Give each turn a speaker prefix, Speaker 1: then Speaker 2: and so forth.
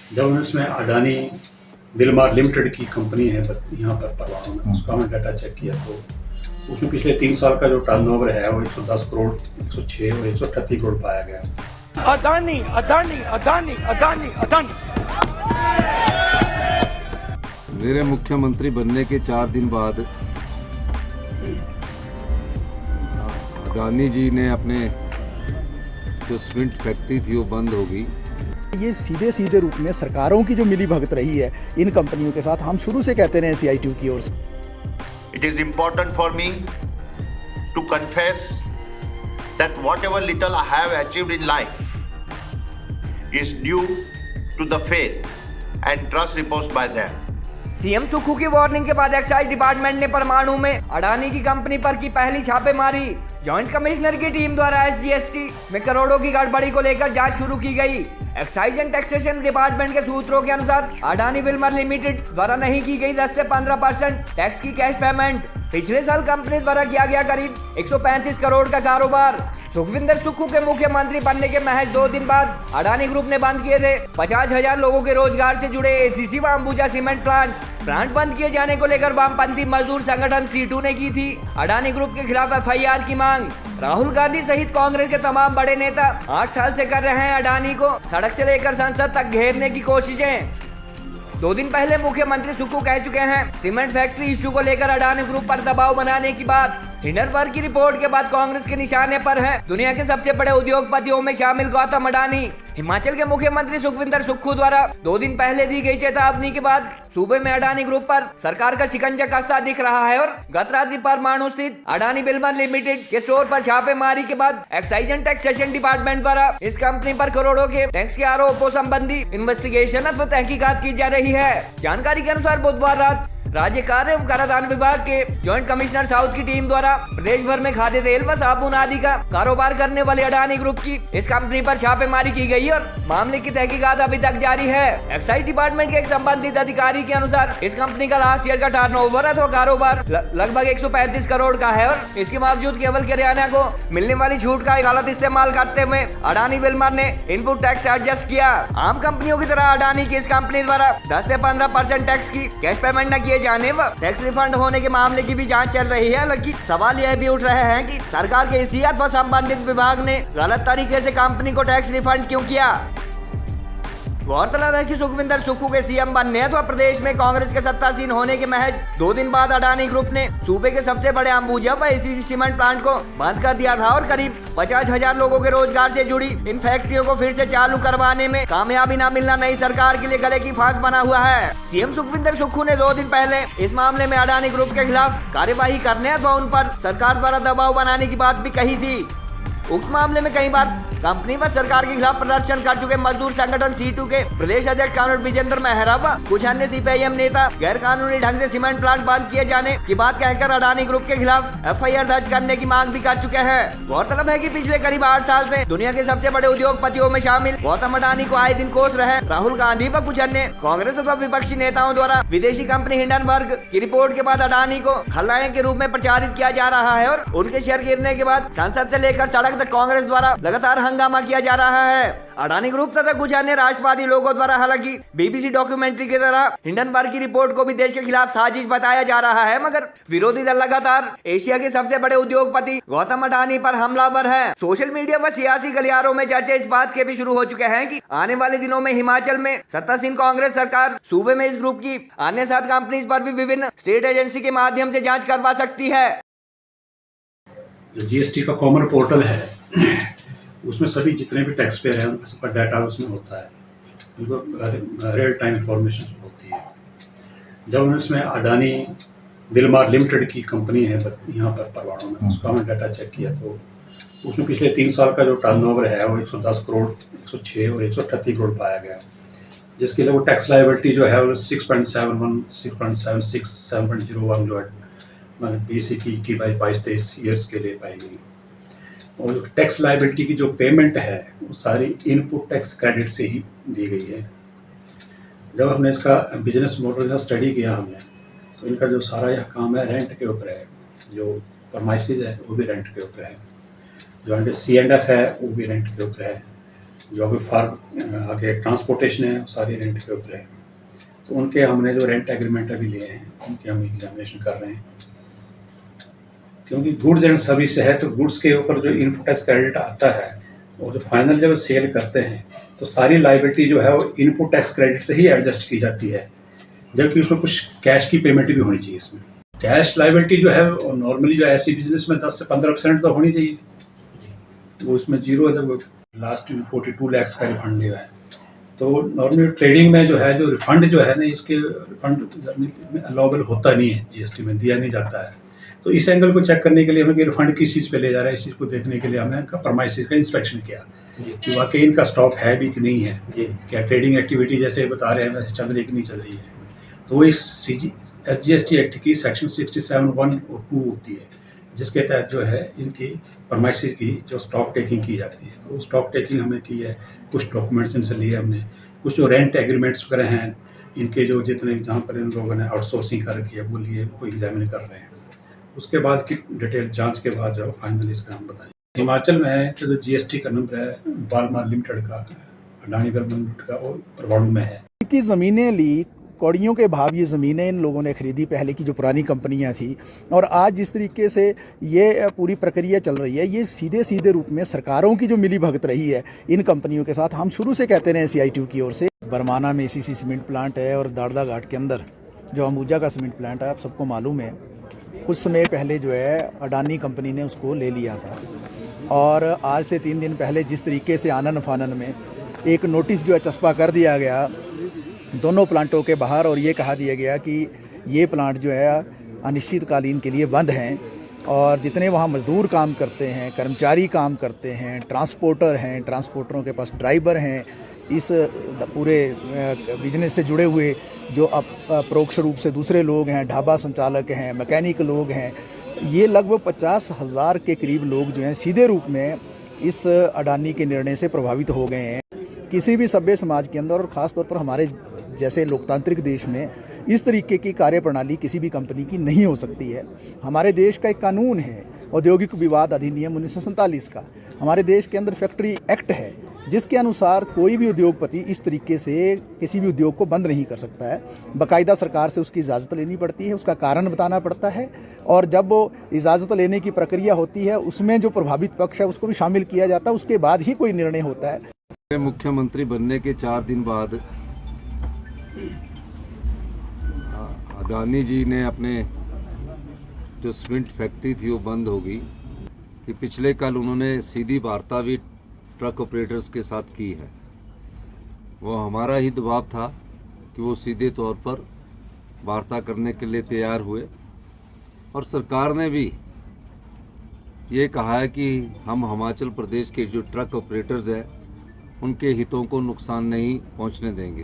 Speaker 1: जब इसमें अडानी बिलमार लिमिटेड की कंपनी है यहाँ पर परवाणु में, उसका हमने डाटा चेक किया तो उसमें पिछले 3 साल का जो टर्नओवर है वो 110 करोड़, 106 और 138 करोड़ पाया गया।
Speaker 2: अडानी अडानी अडानी अडानी अडानी।
Speaker 3: मेरे मुख्यमंत्री बनने के 4 दिन बाद अडानी जी ने अपने जो सीमेंट फैक्ट्री थी वो बंद हो गई।
Speaker 4: ये सीधे सीधे रूप में सरकारों की जो मिली भगत रही है इन कंपनियों के साथ, हम शुरू से कहते रहे CITU की ओर से।
Speaker 5: It is important for me to confess that whatever little I have achieved in life is due to the faith and trust reposed by them.
Speaker 2: CM Sukhu की वार्निंग के बाद एक्साइज डिपार्टमेंट ने परमाणु में अडानी की कंपनी पर की पहली छापेमारी। जॉइंट कमिश्नर की टीम द्वारा SGST में करोड़ों की गड़बड़ी को लेकर जांच शुरू की गई। एक्साइज एंड टैक्सेशन डिपार्टमेंट के सूत्रों के अनुसार अडानी बिल्मर लिमिटेड द्वारा नहीं की गई 10 से 15% टैक्स की कैश पेमेंट। पिछले साल कंपनी द्वारा किया गया करीब 135 करोड़ का कारोबार। सुखविंदर सुक्खू के मुख्यमंत्री बनने के महज 2 दिन बाद अडानी ग्रुप ने बंद किए थे 50,000 लोगों के रोजगार से जुड़े ACC व अंबुजा सीमेंट प्लांट बंद किए जाने को लेकर वामपंथी मजदूर संगठन C2 ने की थी अडानी ग्रुप के खिलाफ FIR की मांग। राहुल गांधी सहित कांग्रेस के तमाम बड़े नेता 8 साल से कर रहे हैं अडानी को सड़क से लेकर संसद तक घेरने की कोशिशें। 2 दिन पहले मुख्यमंत्री सुक्खू कह चुके हैं सीमेंट फैक्ट्री इश्यू को लेकर अडानी ग्रुप पर दबाव बनाने की बात। हिंडनबर्ग की रिपोर्ट के बाद कांग्रेस के निशाने पर है दुनिया के सबसे बड़े उद्योगपतियों में शामिल गौतम अडानी। हिमाचल के मुख्यमंत्री सुखविंदर सुक्खू द्वारा 2 दिन पहले दी गई चेतावनी के बाद सूबे में अडानी ग्रुप पर सरकार का शिकंजा कसता दिख रहा है और गत रात्रि परमाणु स्थित अडानी बिल्मर लिमिटेड के स्टोर पर छापेमारी के बाद एक्साइज एंड टैक्सेशन डिपार्टमेंट द्वारा इस कंपनी पर करोड़ों के टैक्स के आरोपों संबंधी इन्वेस्टिगेशन अथवा तहकीकात की जा रही है। जानकारी के अनुसार बुधवार रात राज्य कार्य एवं कराधान विभाग के जॉइंट कमिश्नर साउथ की टीम द्वारा प्रदेश भर में खाद्य तेल व साबुन आदि का कारोबार करने वाले अडानी ग्रुप की इस कंपनी पर छापेमारी की गई और मामले की तहकीकात अभी तक जारी है। एक्साइज डिपार्टमेंट के एक संबंधित अधिकारी के अनुसार इस कंपनी का लास्ट ईयर का टर्नओवर अथवा कारोबार लगभग 135 करोड़ का है और इसके बावजूद केवल किराना को मिलने वाली छूट का गलत इस्तेमाल करते हुए अडानी बिल्मर ने इनपुट टैक्स एडजस्ट किया। आम कंपनियों की तरह अडानी की इस कंपनी द्वारा 10 से 15% टैक्स की कैश पेमेंट न किए जाने व टैक्स रिफंड होने के मामले की भी जांच चल रही है। हालांकि सवाल यह भी उठ रहे हैं कि सरकार के इसी अथवा संबंधित विभाग ने गलत तरीके से कंपनी को टैक्स रिफंड क्यों किया। गौरतलब है कि सुखविंदर सुक्खू के CM बनने अथवा प्रदेश में कांग्रेस के सत्तासीन होने के महज 2 दिन बाद अडानी ग्रुप ने सूबे के सबसे बड़े अंबुजा व ACC सीमेंट प्लांट को बंद कर दिया था और करीब 50,000 लोगों के रोजगार से जुड़ी इन फैक्ट्रियों को फिर से चालू करवाने में कामयाबी न मिलना नई सरकार के लिए गले की फांस बना हुआ है। CM सुखविंदर सुक्खू ने 2 दिन पहले इस मामले में अडानी ग्रुप के खिलाफ कार्यवाही करने अथवा उन पर सरकार द्वारा दबाव बनाने की बात भी कही थी। उक्त मामले में कई बार कंपनी व सरकार के खिलाफ प्रदर्शन कर चुके मजदूर संगठन C2 के प्रदेश अध्यक्ष कॉमरेड विजेंद्र मेहरा व कुछ अन्य CPIM नेता गैर कानूनी ढंग से सीमेंट प्लांट बंद किए जाने की बात कहकर अडानी ग्रुप के खिलाफ FIR दर्ज करने की मांग भी कर चुके हैं। गौरतलब है कि पिछले करीब 8 साल से दुनिया के सबसे बड़े उद्योगपतियों में शामिल गौतम अडानी को आए दिन कोस रहे राहुल गांधी व कुछ अन्य कांग्रेस अथवा विपक्षी नेताओं द्वारा विदेशी कंपनी हिंडनबर्ग की रिपोर्ट के बाद अडानी को खलनायक के रूप में प्रचारित किया जा रहा है और उनके शेयर गिरने के बाद संसद से लेकर सड़क तक कांग्रेस द्वारा लगातार हंगामा किया जा रहा है। अडानी ग्रुप तथा कुछ अन्य राष्ट्रवादी लोगों द्वारा हालांकि BBC डॉक्यूमेंट्री की तरह हिंडनबर्ग की रिपोर्ट को भी देश के खिलाफ साजिश बताया जा रहा है, मगर विरोधी दल लगातार एशिया के सबसे बड़े उद्योगपति गौतम अडानी पर हमलावर है। सोशल मीडिया व सियासी गलियारों में चर्चा इस बात के भी शुरू हो चुके हैं कि आने वाले दिनों में हिमाचल में सत्तासीन कांग्रेस सरकार सूबे में इस ग्रुप की अन्य 7 कंपनीज पर भी विभिन्न स्टेट एजेंसी के माध्यम से जांच करवा सकती है।
Speaker 1: जो GST का कॉमन पोर्टल है उसमें सभी जितने भी टैक्स पेयर हैं उनका सबका डाटा उसमें होता है, उनको रियल टाइम इंफॉर्मेशन होती है। जब इसमें अडानी बिल्मर लिमिटेड की कंपनी है यहाँ पर परवाणु में, उसका हमने डाटा चेक किया तो उसमें पिछले 3 साल का जो टर्नओवर है वो 110 करोड़, 106 और 138 करोड़ पाया गया, जिसके लिए वो टैक्स लायबिलिटी जो है वो 6.71, 6.76, 7.01 जो है मतलब BCP की 22-23 ईयर्स के लिए पाई गई। और जो टैक्स लायबिलिटी की जो पेमेंट है वो सारी इनपुट टैक्स क्रेडिट से ही दी गई है। जब हमने इसका बिजनेस मॉडल का स्टडी किया हमने तो इनका जो सारा यह काम है रेंट के ऊपर है, जो परमाइसिस है वो भी रेंट के ऊपर है, जो C&F है वो भी रेंट के ऊपर है, जो अभी फार्म आगे ट्रांसपोर्टेशन है सारी रेंट के ऊपर है। तो उनके हमने जो रेंट एग्रीमेंट अभी लिए हैं उनकी हम एग्जामिनेशन कर रहे हैं, क्योंकि गुड्स एंड सर्विस है तो गुड्स के ऊपर जो इनपुट टैक्स क्रेडिट आता है और जो फाइनल जब सेल करते हैं तो सारी लाइबिलिटी जो है वो इनपुट टैक्स क्रेडिट से ही एडजस्ट की जाती है, जबकि उसमें कुछ कैश की पेमेंट भी होनी चाहिए। इसमें कैश लाइबिलिटी जो है नॉर्मली जो ऐसी बिजनेस में 10 से 15% तो होनी चाहिए, तो उसमें जीरो है। जब लास्ट 42 लाख का रिफंड लिया है तो नॉर्मली ट्रेडिंग में जो है जो रिफंड जो है ना इसके रिफंड अलाउबल होता नहीं है, जीएसटी में दिया नहीं जाता है। तो इस एंगल को चेक करने के लिए हमें कि रिफंड किस चीज़ पे ले जा रहा है, इस चीज़ को देखने के लिए हमने इनका प्रमाइसिस का इंस्पेक्शन किया कि वाकई इनका स्टॉक है भी कि नहीं है, क्या ट्रेडिंग एक्टिविटी जैसे बता रहे हैं वैसे चल रही कि नहीं चल रही है। तो वो इस SGST एक्ट की सेक्शन 67(1) और 2 होती है, जिसके तहत जो है इनकी प्रमाइसिस की जो स्टॉक टेकिंग की जाती है। तो स्टॉक टेकिंग हमने की है, कुछ डॉक्यूमेंट्स इनसे लिए हमने, कुछ जो रेंट एग्रीमेंट्स वगैरह हैं इनके जो जितने जहाँ पर इन लोगों ने आउटसोर्सिंग कर रखी है वो लिए को एग्जामिन कर रहे हैं। उसके बाद की डिटेल जांच के बाद जो फाइनल इसका हम बताएं। हिमाचल में है तो जो GST का नंबर है बालमार लिमिटेड का, अडानी गर्मन लिमिटेड का और परवाणु में है।
Speaker 4: की ज़मीनें ली, कौड़ियों के भाव ये ज़मीनें इन लोगों ने खरीदी पहले की जो पुरानी कंपनियां थी, और आज जिस तरीके से ये पूरी प्रक्रिया चल रही है ये सीधे सीधे रूप में सरकारों की जो मिली भगत रही है इन कंपनियों के साथ। हम शुरू से कहते रहे CITU की ओर से। बरमाना में ACC सीमेंट प्लांट है और दाड़दा घाट के अंदर जो अंबुजा का सीमेंट प्लांट है, आप सबको मालूम है कुछ समय पहले जो है अडानी कंपनी ने उसको ले लिया था, और आज से 3 दिन पहले जिस तरीके से आनन फानन में एक नोटिस जो है चस्पा कर दिया गया दोनों प्लांटों के बाहर, और ये कहा दिया गया कि ये प्लांट जो है अनिश्चितकालीन के लिए बंद हैं, और जितने वहाँ मज़दूर काम करते हैं, कर्मचारी काम करते हैं, ट्रांसपोर्टर हैं, ट्रांसपोर्टरों के पास ड्राइवर हैं, इस पूरे बिजनेस से जुड़े हुए जो अप्रोक्ष रूप से दूसरे लोग हैं, ढाबा संचालक हैं, मैकेनिक लोग हैं, ये लगभग 50,000 के करीब लोग जो हैं सीधे रूप में इस अडानी के निर्णय से प्रभावित हो गए हैं। किसी भी सभ्य समाज के अंदर और ख़ास तौर पर हमारे जैसे लोकतांत्रिक देश में इस तरीके की कार्यप्रणाली किसी भी कंपनी की नहीं हो सकती है। हमारे देश का एक कानून है औद्योगिक विवाद अधिनियम 1947 का, हमारे देश के अंदर फैक्ट्री एक्ट है जिसके अनुसार कोई भी उद्योगपति इस तरीके से किसी भी उद्योग को बंद नहीं कर सकता है। बाकायदा सरकार से उसकी इजाज़त लेनी पड़ती है, उसका कारण बताना पड़ता है, और जब वो इजाज़त लेने की प्रक्रिया होती है उसमें जो प्रभावित पक्ष है उसको भी शामिल किया जाता है, उसके बाद ही कोई निर्णय होता है।
Speaker 3: मुख्यमंत्री बनने के 4 दिन बाद अडानी जी ने अपने जो सीमेंट फैक्ट्री थी वो बंद हो गई, कि पिछले कल उन्होंने सीधी वार्ता भी ट्रक ऑपरेटर्स के साथ की है। वो हमारा ही दबाव था कि वो सीधे तौर पर वार्ता करने के लिए तैयार हुए, और सरकार ने भी ये कहा है कि हम हिमाचल प्रदेश के जो ट्रक ऑपरेटर्स हैं उनके हितों को नुकसान नहीं पहुंचने देंगे।